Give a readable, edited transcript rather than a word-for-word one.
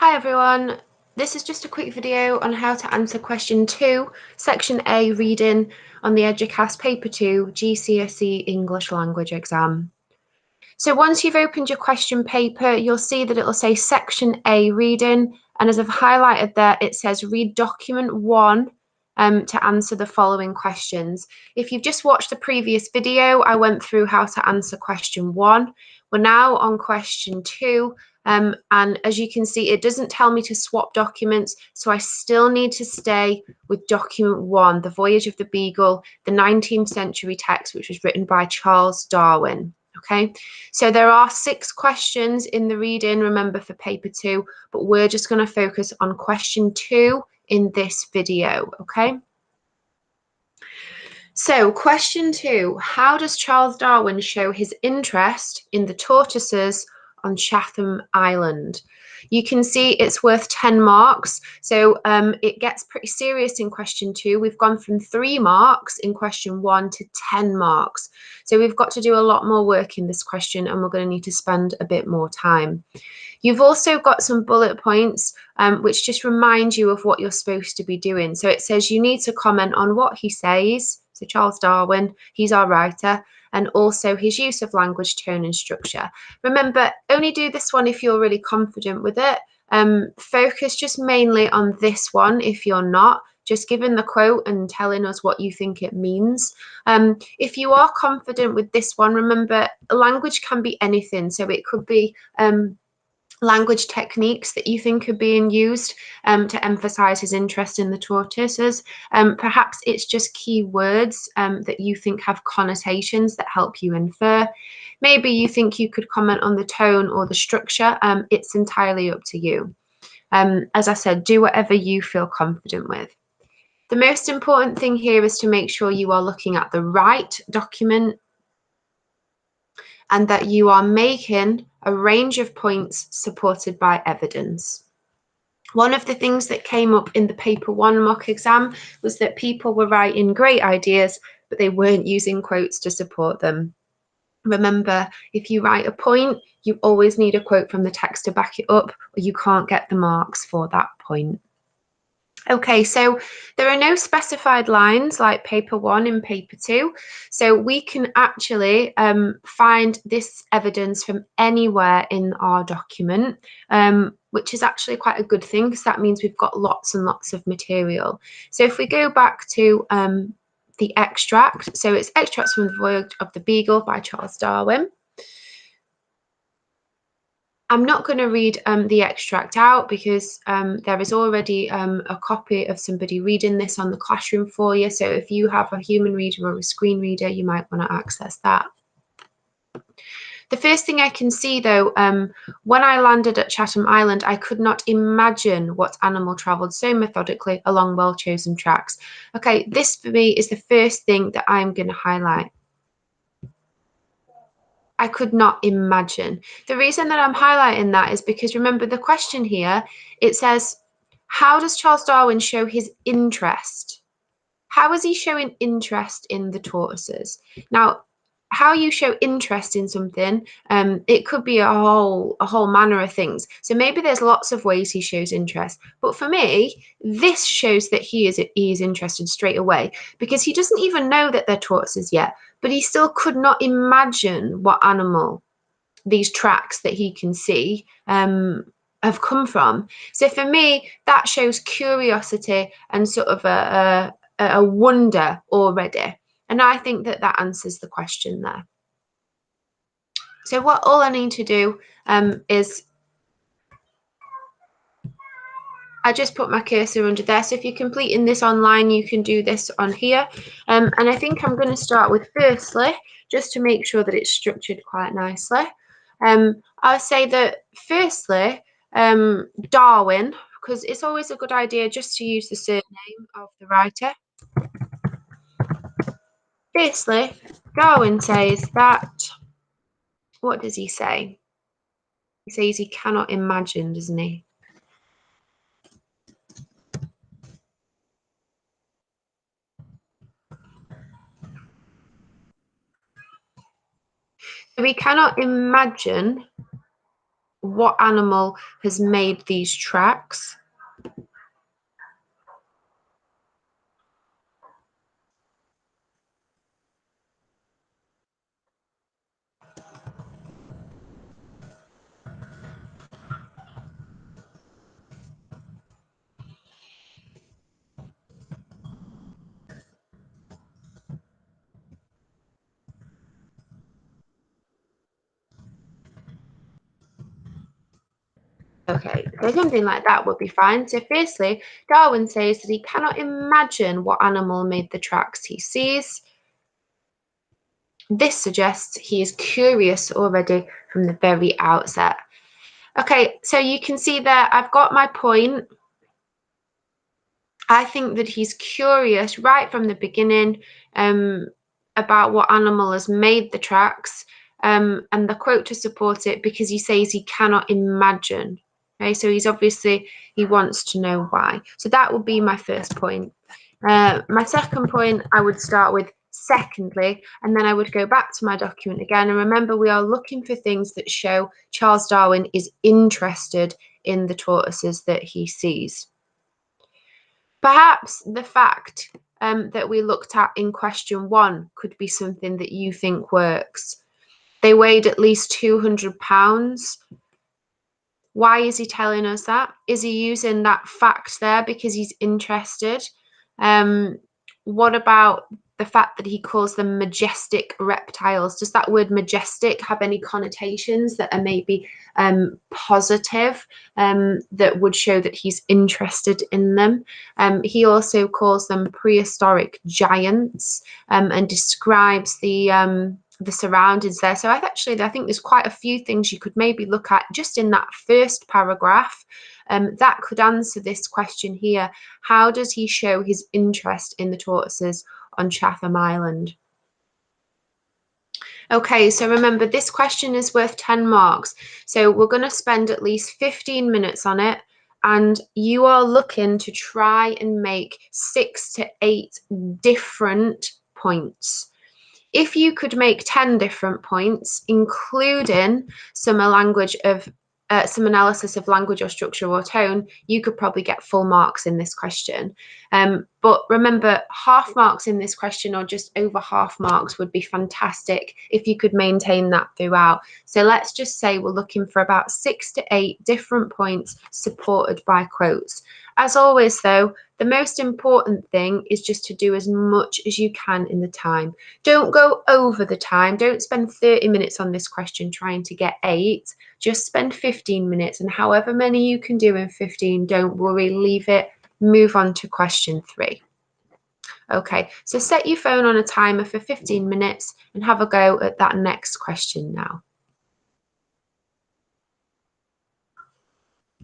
Hi everyone, this is just a quick video on how to answer question 2, section A reading on the EDUQAS paper 2 GCSE English language exam. So once you've opened your question paper, you'll see that it'll say section A reading, and as I've highlighted there, it says read document 1 to answer the following questions. If you've just watched the previous video, I went through how to answer question 1. We're now on question 2. And as you can see, it doesn't tell me to swap documents, so I still need to stay with document 1, The Voyage of the Beagle, the 19th century text, which was written by Charles Darwin. Okay, so there are 6 questions in the reading, remember, for paper 2, but we're just going to focus on question 2 in this video. Okay, so question 2, how does Charles Darwin show his interest in the tortoises on Chatham Island? You can see it's worth 10 marks, so it gets pretty serious in question 2. We've gone from 3 marks in question 1 to 10 marks, so we've got to do a lot more work in this question, and we're going to need to spend a bit more time. You've also got some bullet points which just remind you of what you're supposed to be doing. So it says you need to comment on what he says, so Charles Darwin, he's our writer, and also his use of language, tone and structure. Remember, only do this one if you're really confident with it. Focus just mainly on this one if you're not, just giving the quote and telling us what you think it means. If you are confident with this one, remember, language can be anything. So it could be language techniques that you think are being used to emphasize his interest in the tortoises. Perhaps it's just key words that you think have connotations that help you infer. Maybe you think you could comment on the tone or the structure. It's entirely up to you. As I said, do whatever you feel confident with. The most important thing here is to make sure you are looking at the right document and that you are making a range of points supported by evidence. One of the things that came up in the paper 1 mock exam was that people were writing great ideas, but they weren't using quotes to support them. Remember, if you write a point, you always need a quote from the text to back it up, or you can't get the marks for that point. Okay, so there are no specified lines like paper 1 and paper 2, so we can actually find this evidence from anywhere in our document, which is actually quite a good thing because that means we've got lots and lots of material. So if we go back to the extract, so it's extracts from The Voyage of the Beagle by Charles Darwin. I'm not going to read the extract out because there is already a copy of somebody reading this on the classroom for you. So if you have a human reader or a screen reader, you might want to access that. The first thing I can see, though, when I landed at Chatham Island, I could not imagine what animal travelled so methodically along well-chosen tracks. Okay, this for me is the first thing that I'm going to highlight. I could not imagine. The reason that I'm highlighting that is because remember the question here, it says, how does Charles Darwin show his interest? How is he showing interest in the tortoises? Now, how you show interest in something, it could be a whole manner of things. So maybe there's lots of ways he shows interest. But for me, this shows that he is interested straight away because he doesn't even know that they're tortoises yet, but he still could not imagine what animal these tracks that he can see have come from. So for me, that shows curiosity and sort of a wonder already. And I think that that answers the question there. So all I need to do is I just put my cursor under there. So if you're completing this online, you can do this on here. And I think I'm going to start with firstly, just to make sure that it's structured quite nicely. I'll say that firstly, Darwin, because it's always a good idea just to use the surname of the writer. Firstly, Darwin says that, what does he say? He says he cannot imagine, doesn't he? So we cannot imagine what animal has made these tracks? Okay, so something like that would be fine. So firstly, Darwin says that he cannot imagine what animal made the tracks he sees. This suggests he is curious already from the very outset. Okay, so you can see there, I've got my point. I think that he's curious right from the beginning about what animal has made the tracks, and the quote to support it, because he says he cannot imagine. Okay, so he's obviously, he wants to know why. So that would be my first point. My second point, I would start with secondly, and then I would go back to my document again. And remember, we are looking for things that show Charles Darwin is interested in the tortoises that he sees. Perhaps the fact that we looked at in question 1 could be something that you think works. They weighed at least 200 pounds. Why is he telling us that? Is he using that fact there because he's interested? What about the fact that he calls them majestic reptiles? Does that word majestic have any connotations that are maybe positive, that would show that he's interested in them? He also calls them prehistoric giants, and describes the surroundings there. So I think there's quite a few things you could maybe look at just in that first paragraph that could answer this question here. How does he show his interest in the tortoises on Chatham Island? Okay, so remember, this question is worth 10 marks. So we're going to spend at least 15 minutes on it. And you are looking to try and make 6 to 8 different points. If you could make 10 different points, including some analysis of language or structure or tone, you could probably get full marks in this question. But remember, half marks in this question, or just over half marks, would be fantastic if you could maintain that throughout. So let's just say we're looking for about 6 to 8 different points supported by quotes. As always, though, the most important thing is just to do as much as you can in the time. Don't go over the time. Don't spend 30 minutes on this question trying to get 8. Just spend 15 minutes, and however many you can do in 15, don't worry, leave it, move on to question 3. Okay, so set your phone on a timer for 15 minutes and have a go at that next question now.